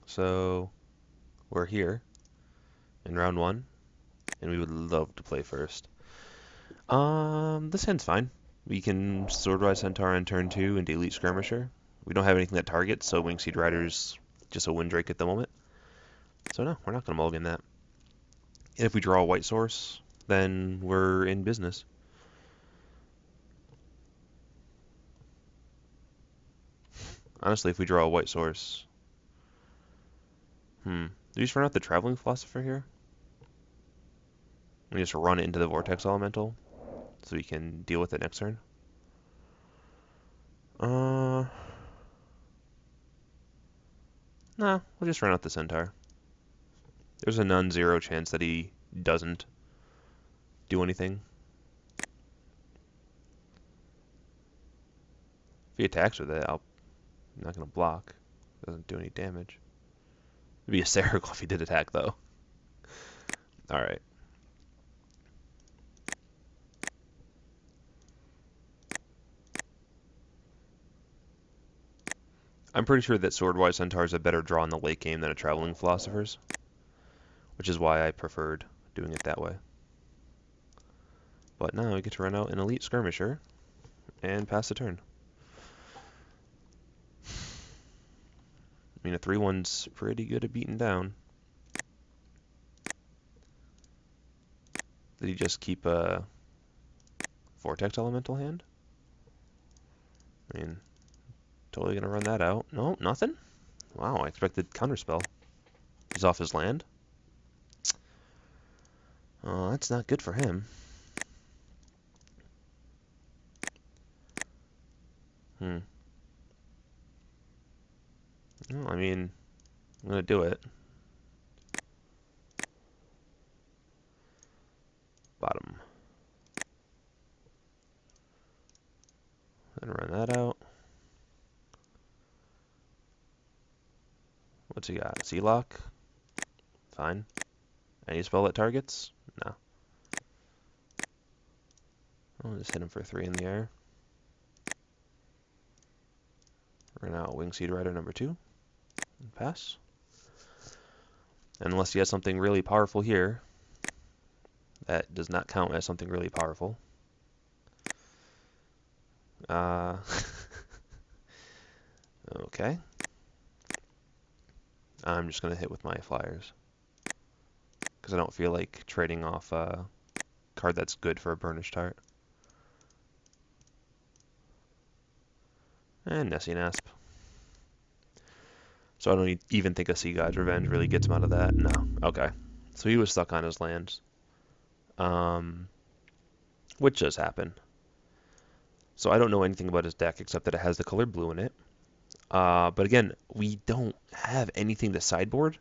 So we're here in round one, and we would love to play first. This hand's fine. We can Swordwise Centaur on turn two and Elite Skirmisher. We don't have anything that targets, so Wingseed Rider's just a Windrake at the moment. So no, we're not going to mulligan that. And if we draw a white source, then we're in business. Honestly, if we draw a white source... Do we just run out the Traveling Philosopher here? We just run it into the Vortex Elemental, so we can deal with it next turn? Nah, we'll just run out the Centaur. There's a non-zero chance that he doesn't do anything. If he attacks with it, I'm not going to block. Doesn't do any damage. It'd be hysterical if he did attack, though. Alright. I'm pretty sure that Swordwise Centaur is a better draw in the late game than a Traveling Philosopher's, which is why I preferred doing it that way. But now we get to run out an Elite Skirmisher and pass the turn. I mean, a 3-1's pretty good at beating down. Did he just keep a Vortex Elemental hand? I mean, totally gonna run that out. No, nothing? Wow, I expected Counterspell. He's off his land. Oh, that's not good for him. Well, I mean, I'm gonna do it. Bottom. Then run that out. What's he got? Sealock? Fine. Any spell that targets? No. I'll just hit him for 3 in the air. Run out Wingseed Rider number 2. And pass. Unless he has something really powerful here. That does not count as something really powerful. Okay. I'm just going to hit with my flyers. Because I don't feel like trading off a card that's good for a Burnished Heart. And Nessie Nasp. So I don't even think a Sea God's Revenge really gets him out of that. No. Okay. So he was stuck on his lands. Which does happen. So I don't know anything about his deck except that it has the color blue in it. But again, we don't have anything to sideboard.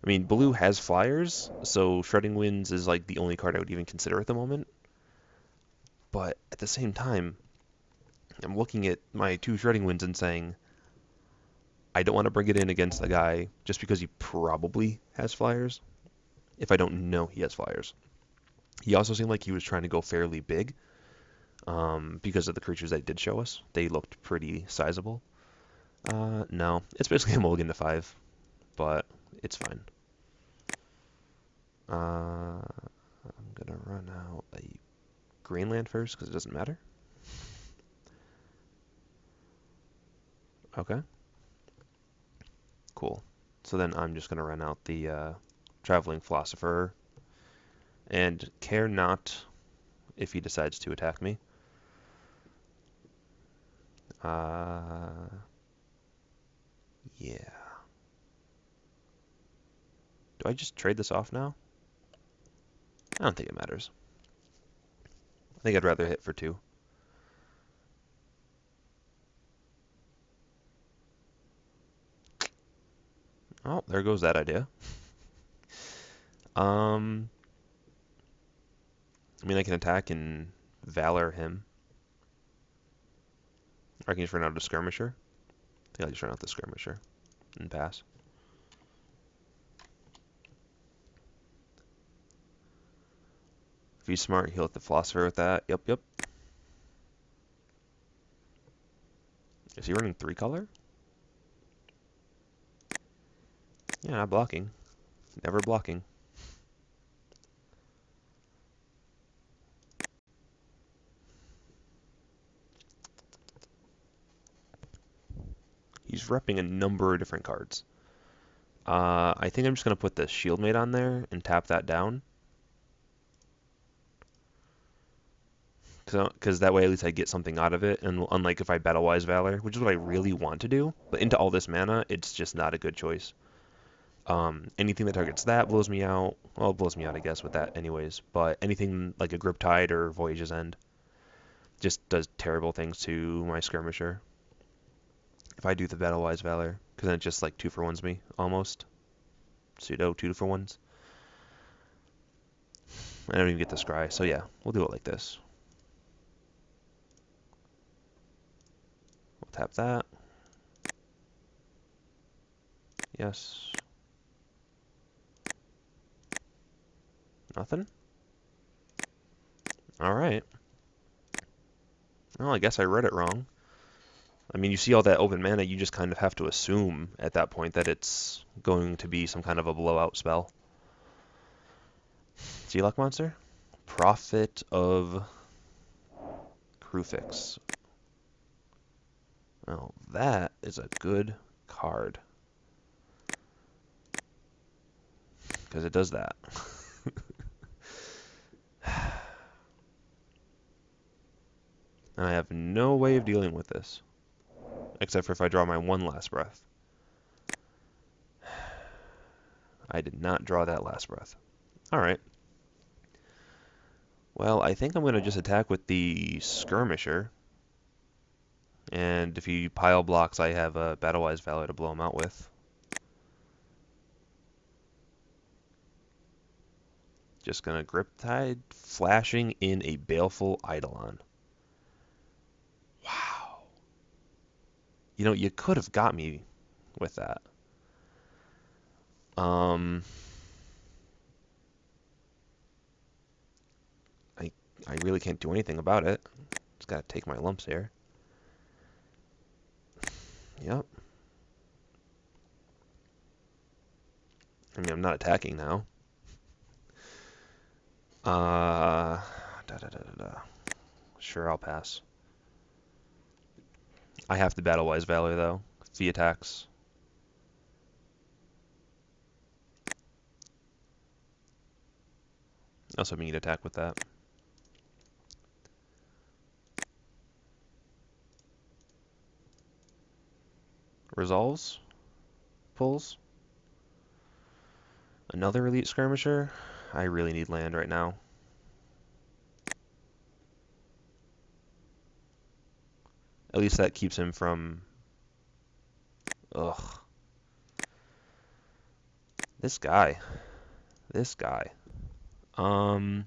I mean, blue has flyers, so Shredding Winds is like the only card I would even consider at the moment. But at the same time, I'm looking at my 2 Shredding Winds and saying, I don't want to bring it in against the guy just because he probably has flyers, if I don't know he has flyers. He also seemed like he was trying to go fairly big, because of the creatures they did show us. They looked pretty sizable. No, it's basically a mulligan to 5, but it's fine. I'm gonna run out a Greenland first because it doesn't matter. Okay. Cool. So then I'm just gonna run out the Traveling Philosopher and care not if he decides to attack me. Yeah. Do I just trade this off now? I don't think it matters. I think I'd rather hit for 2. Oh, there goes that idea. I mean, I can attack and Valor him. Or I can just run out a Skirmisher. I think I'll just run out the Skirmisher and pass. If he's smart, he'll hit the Philosopher with that. Yep. Is he running 3 color? Yeah, not blocking. Never blocking. He's repping a number of different cards. I think I'm just going to put the Shieldmate on there and tap that down. Because that way at least I get something out of it, and unlike if I Battle Wise Valor, which is what I really want to do, but into all this mana, it's just not a good choice. Anything that targets that blows me out. Well, it blows me out, I guess, with that anyways. But anything like a Griptide or Voyage's End just does terrible things to my Skirmisher. If I do the Battle Wise Valor, because then it just like 2-for-1s me, almost. Pseudo 2-for-1s. I don't even get the Scry, so yeah, we'll do it like this. We'll tap that. Yes. Nothing? Alright. Well, I guess I read it wrong. I mean, you see all that open mana, you just kind of have to assume at that point that it's going to be some kind of a blowout spell. G-Luck monster? Prophet of Kruphix. Well, that is a good card. Because it does that. And I have no way of dealing with this. Except for if I draw my one last breath. I did not draw that last breath. Alright. Well, I think I'm going to just attack with the Skirmisher. And if he pile blocks, I have a Battle-Wise Valor to blow him out with. Just going to Griptide, flashing in a Baleful Eidolon. Wow. You know, you could have got me with that. I really can't do anything about it. Just gotta take my lumps here. Yep. I mean, I'm not attacking now. Sure, I'll pass. I have to Battle Wise Valor though. If he attacks. Also, we need to attack with that. Resolves. Pulls. Another Elite Skirmisher. I really need land right now. At least that keeps him from... Ugh. This guy. This guy. I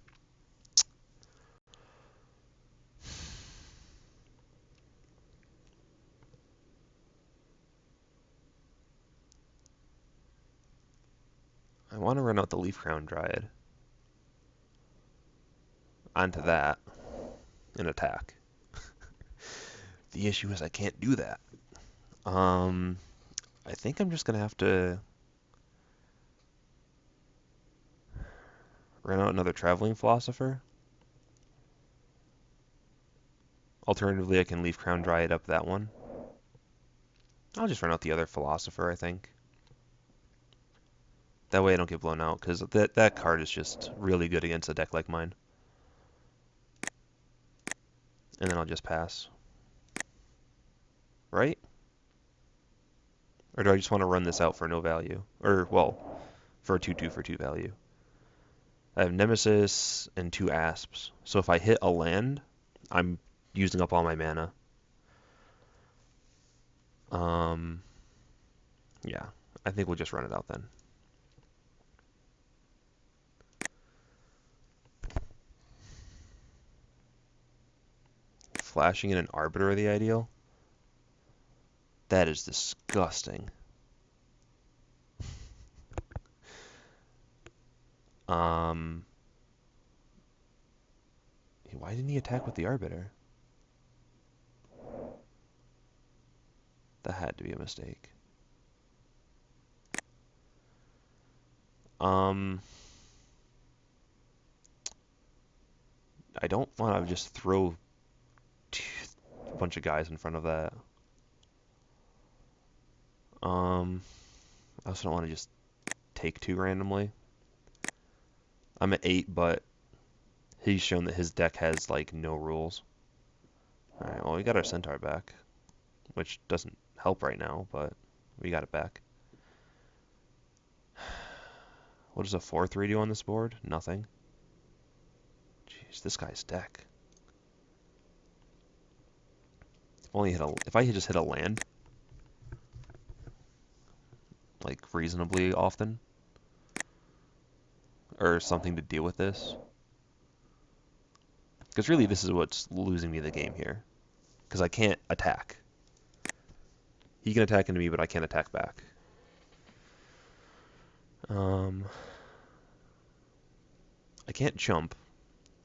want to run out the Leaf Crown Dryad. Onto that. And attack. The issue is I can't do that. I think I'm just going to have to run out another Traveling Philosopher. Alternatively, I can Leaf Crown Dryad up that one. I'll just run out the other Philosopher, I think. That way I don't get blown out, because that card is just really good against a deck like mine. And then I'll just pass. Right? Or do I just want to run this out for no value? Or, well, for a 2/2 for 2 value. I have Nemesis and 2 Asps. So if I hit a land, I'm using up all my mana. Yeah, I think we'll just run it out then. Flashing in an Arbiter of the Ideal? That is disgusting. Why didn't he attack with the Arbiter? That had to be a mistake. Um, I don't want to just throw a bunch of guys in front of that. I also don't want to just take two randomly. I'm at 8, but he's shown that his deck has like no rules. Alright, well we got our Centaur back, which doesn't help right now, but we got it back. What does a 4/3 do on this board? Nothing. Jeez, this guy's deck. If I had just hit a land, like reasonably often, or something to deal with this. Because really this is what's losing me the game here. Because I can't attack. He can attack into me, but I can't attack back. I can't jump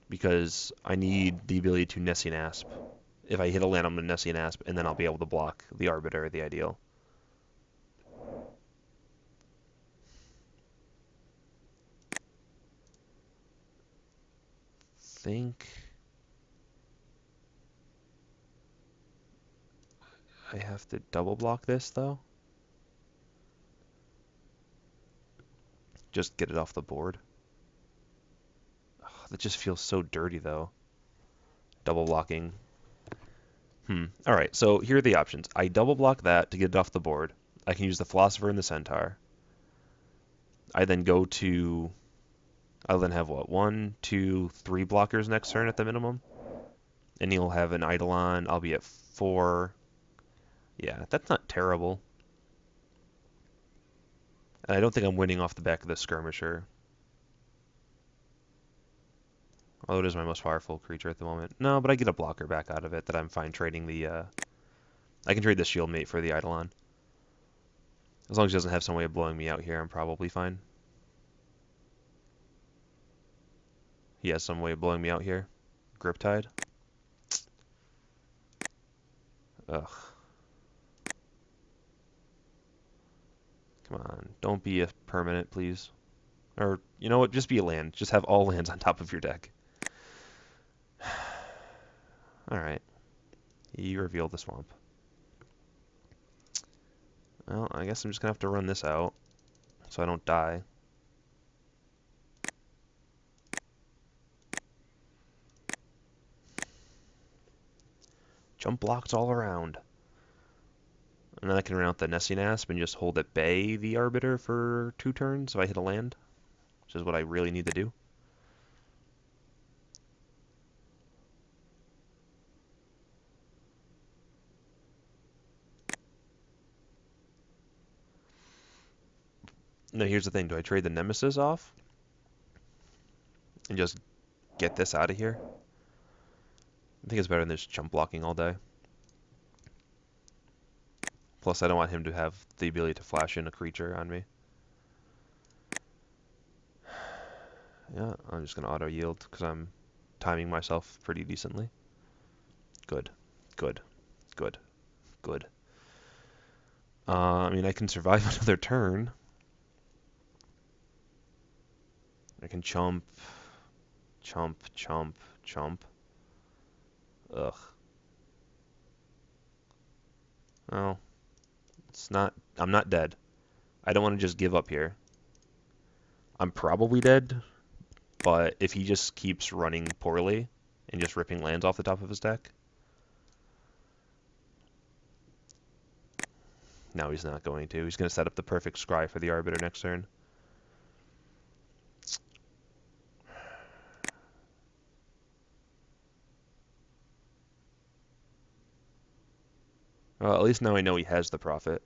because I need the ability to Nessian Asp. If I hit a land, I'm going to Nessian Asp, and then I'll be able to block the Arbiter, the ideal. Think I have to double block this though. Just get it off the board. Ugh, that just feels so dirty though. Double blocking. Alright, so here are the options. I double block that to get it off the board. I can use the Philosopher and the Centaur. I then go to... I'll then have what? 1, 2, 3 blockers next turn at the minimum. And he'll have an Eidolon. I'll be at 4. Yeah, that's not terrible. And I don't think I'm winning off the back of the Skirmisher. Although it is my most powerful creature at the moment. No, but I get a blocker back out of it that I'm fine trading the... I can trade the Shield Mate for the Eidolon. As long as he doesn't have some way of blowing me out here, I'm probably fine. He has some way of blowing me out here. Griptide. Ugh. Come on, don't be a permanent, please. Or, you know what, just be a land. Just have all lands on top of your deck. Alright. You revealed the swamp. Well, I guess I'm just gonna have to run this out so I don't die. Jump blocks all around. And then I can run out the Nessian Asp and just hold at bay the Arbiter for 2 turns if I hit a land, which is what I really need to do. Now here's the thing, do I trade the Nemesis off and just get this out of here? I think it's better than just jump blocking all day. Plus I don't want him to have the ability to flash in a creature on me. Yeah, I'm just gonna auto yield because I'm timing myself pretty decently. Good, good, good, good. I mean, I can survive another turn. I can chump, chump, chump, chump. Ugh. Oh, it's not. I'm not dead. I don't want to just give up here. I'm probably dead, but if he just keeps running poorly and just ripping lands off the top of his deck. No, he's not going to. He's going to set up the perfect scry for the Arbiter next turn. Well, at least now I know he has the Prophet.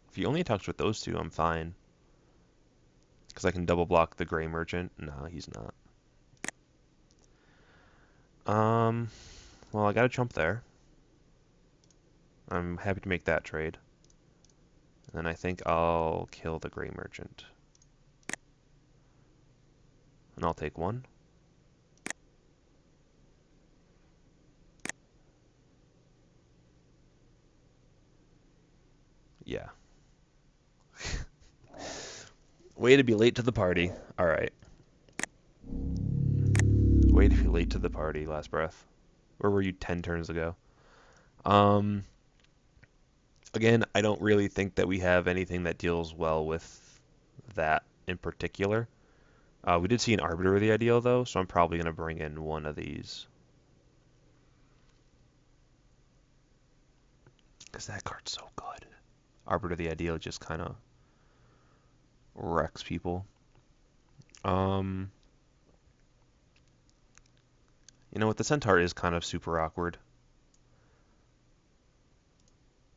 If he only attacks with those two, I'm fine. Because I can double block the Gray Merchant. No, he's not. Well, I got a chump there. I'm happy to make that trade. And I think I'll kill the Gray Merchant. And I'll take 1. Yeah. Way to be late to the party. All right. Way to be late to the party, last breath. Where were you 10 turns ago? Um, Again, I don't really think that we have anything that deals well with that in particular. We did see an Arbiter of the Ideal, though, so I'm probably going to bring in one of these. Because that card's so good. Arbiter of the Ideal just kind of wrecks people. Um, you know what? The Centaur is kind of super awkward.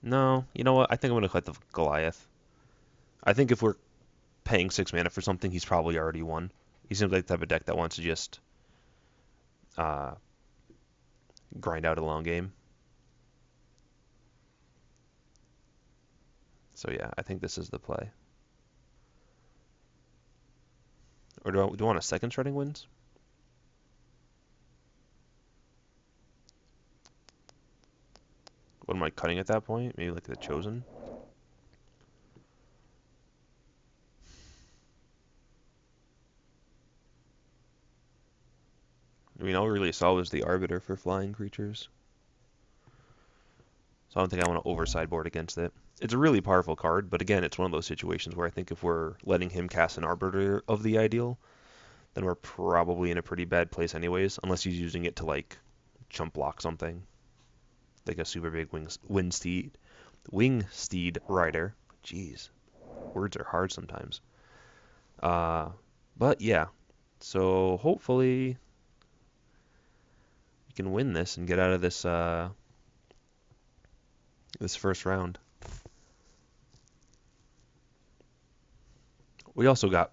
No, you know what? I think I'm going to cut the Goliath. I think if we're paying 6 mana for something, he's probably already won. He seems like the type of deck that wants to just uh, grind out a long game. So yeah, I think this is the play. Or do I want a second Shredding Winds? What am I cutting at that point? Maybe like the Chosen? I mean, all we really saw was the Arbiter for flying creatures. So I don't think I want to oversideboard against it. It's a really powerful card, but again, it's one of those situations where I think if we're letting him cast an Arbiter of the Ideal, then we're probably in a pretty bad place anyways, unless he's using it to like chump block something. Like a super big wing steed rider. Jeez, words are hard sometimes. Uh, but yeah, so hopefully we can win this and get out of this this first round. We also got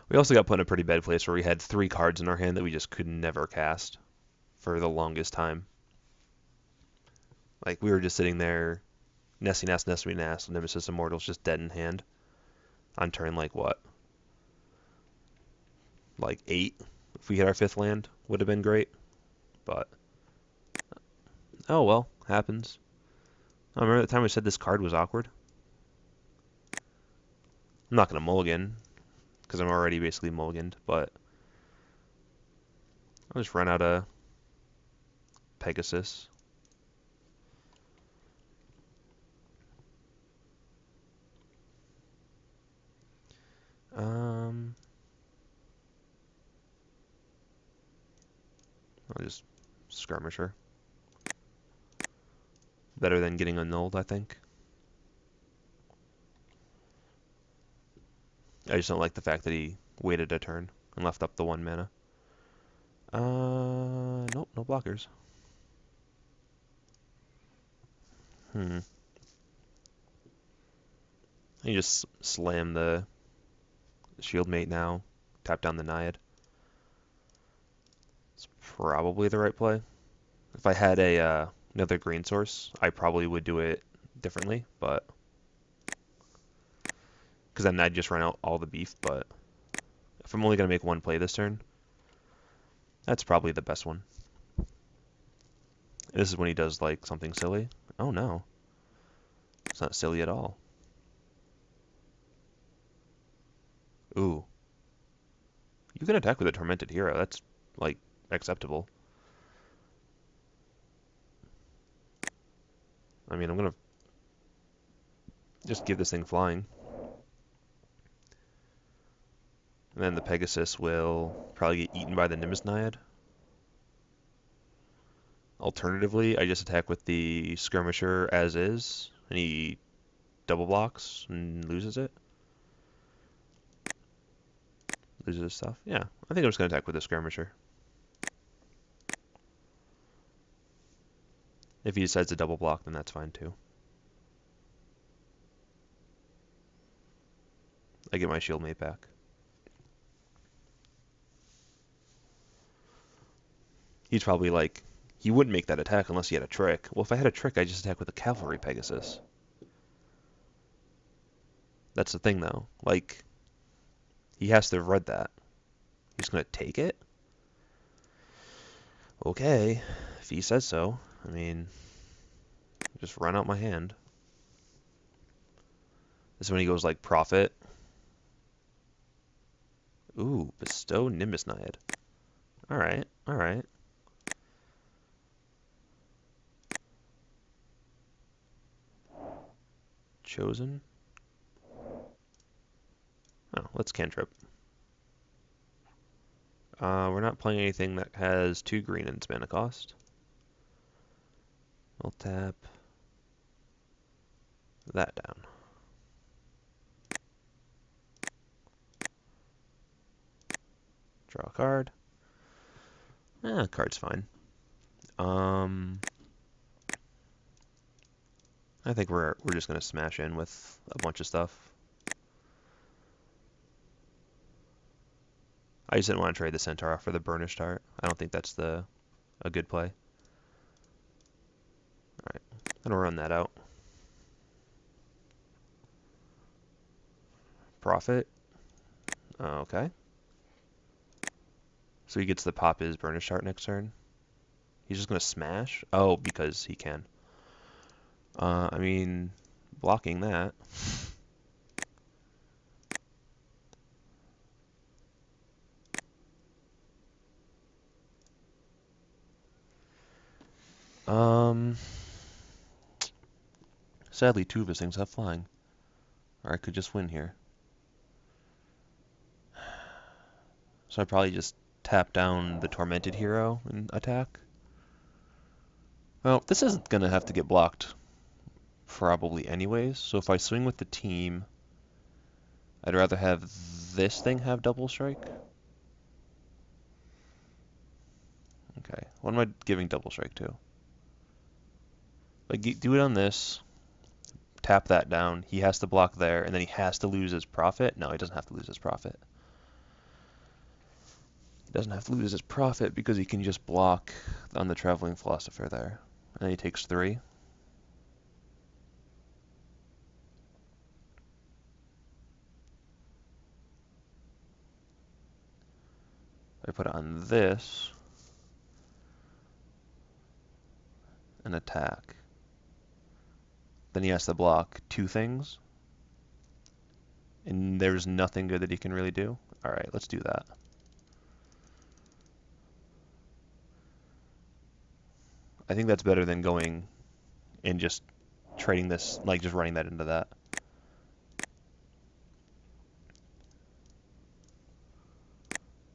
we also got put in a pretty bad place where we had 3 cards in our hand that we just could never cast for the longest time. Like we were just sitting there, Nessie Nest, Nessie Nest, Nemesis Immortals just dead in hand on turn like what? Like 8. If we hit our 5th land, would have been great. But oh well, happens. I remember the time we said this card was awkward. I'm not gonna mulligan because I'm already basically mulliganed, but I'll just run out of Pegasus. Um, I'll just Skirmisher. Better than getting annulled, I think. I just don't like the fact that he waited a turn and left up the 1 mana. Nope, no blockers. Hmm. You just slam the Shieldmate now, tap down the Naiad. It's probably the right play. If I had another green source, I probably would do it differently, but because then I'd just run out all the beef. But if I'm only gonna make one play this turn, that's probably the best one. This is when he does like something silly. Oh no, it's not silly at all. Ooh, you can attack with a Tormented Hero. That's like acceptable. I mean, I'm gonna just give this thing flying. And then the Pegasus will probably get eaten by the Nimbus Naiad. Alternatively, I just attack with the Skirmisher as is, and he double blocks and loses it. Loses his stuff. Yeah, I think I'm just going to attack with the Skirmisher. If he decides to double block, then that's fine too. I get my Shieldmate back. He's probably like, he wouldn't make that attack unless he had a trick. Well, if I had a trick, I just attack with the Cavalry Pegasus. That's the thing, though. Like, he has to have read that. He's going to take it? Okay, if he says so. I mean, just run out my hand. This is when he goes like Prophet. Ooh, Bestow Nimbus Naiad. Alright, alright. Chosen. Oh, let's cantrip. We're not playing anything that has 2 green in its mana cost. We'll tap that down. Draw a card. Card's fine. I think we're just gonna smash in with a bunch of stuff. I just didn't want to trade the Centaur for the Burnished Heart. I don't think that's a good play. Alright, I'm gonna run that out. Profit. Okay. So he gets to pop his Burnished Heart next turn. He's just gonna smash? Oh, because he can. I mean, blocking that. Sadly, 2 of his things have flying. Or I could just win here. So I probably just tap down the Tormented Hero and attack. Well, this isn't gonna have to get blocked probably anyways. So if I swing with the team, I'd rather have this thing have double strike. Okay, what am I giving double strike to? Like, do it on this, tap that down, he has to block there, and then he has to lose his profit? No, he doesn't have to lose his profit. He doesn't have to lose his profit because he can just block on the Traveling Philosopher there. And he takes 3. I put it on this, and attack. Then he has to block 2 things. And there's nothing good that he can really do. Alright, let's do that. I think that's better than going and just trading this, like just running that into that.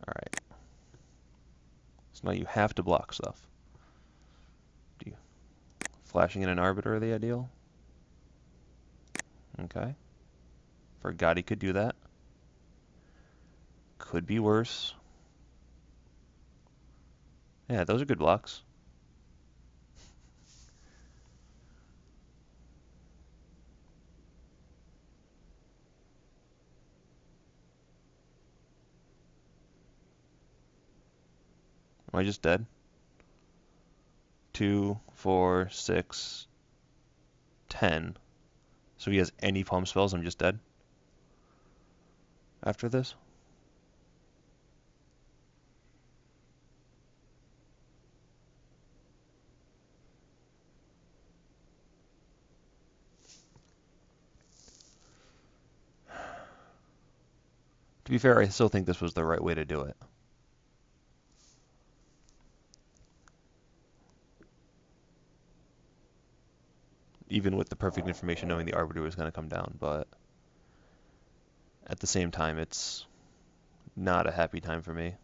Alright. So now you have to block stuff. Flashing in an Arbiter the ideal? Okay. Forgot he could do that. Could be worse. Yeah, those are good blocks. Am I just dead? 2, 4, 6, 10. So he has any palm spells, I'm just dead? After this? To be fair, I still think this was the right way to do it. Even with the perfect information knowing the Arbiter was going to come down, but at the same time, it's not a happy time for me.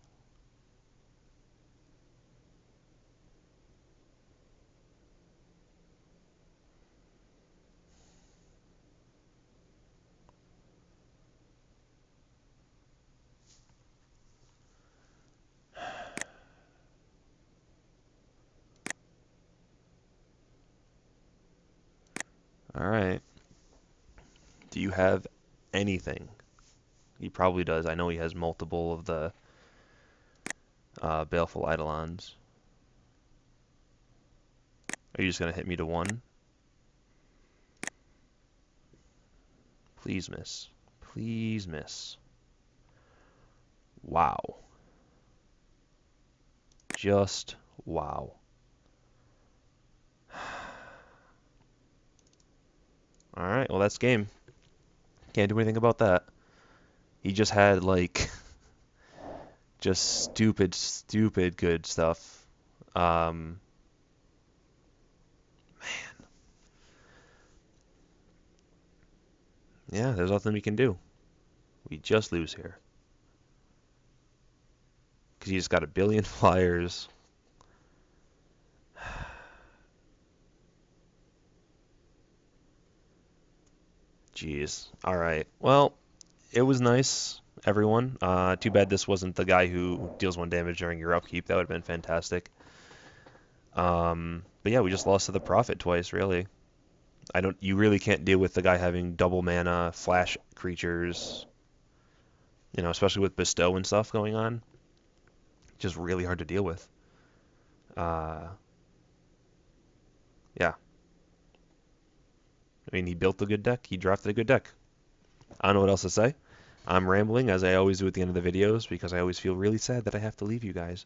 Alright. Do you have anything? He probably does. I know he has multiple of the Baleful Eidolons. Are you just going to hit me to 1? Please miss. Please miss. Wow. Just wow. Alright, well that's game. Can't do anything about that. He just had like just stupid, stupid good stuff. Um, yeah, there's nothing we can do. We just lose here. Because he just got a billion flyers. Jeez. All right. Well, it was nice, everyone. Too bad this wasn't the guy who deals 1 damage during your upkeep. That would have been fantastic. But yeah, we just lost to the Prophet twice, really. I don't. You really can't deal with the guy having double mana, flash creatures. Especially with bestow and stuff going on. Just really hard to deal with. Uh, yeah. I mean, he built a good deck. He drafted a good deck. I don't know what else to say. I'm rambling as I always do at the end of the videos because I always feel really sad that I have to leave you guys.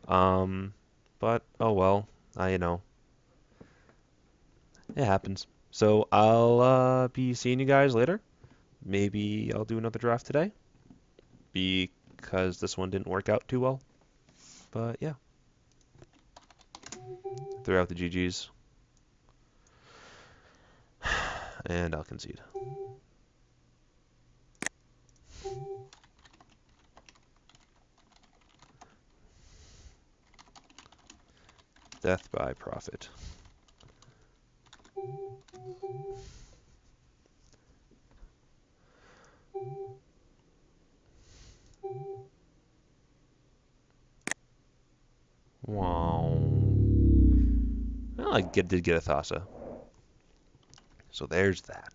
Um, but oh well, it happens. So I'll be seeing you guys later. Maybe I'll do another draft today because this one didn't work out too well. But yeah, throw out the GGs and I'll concede. Death by Prophet. Wow. Well, did get a Thassa. So there's that.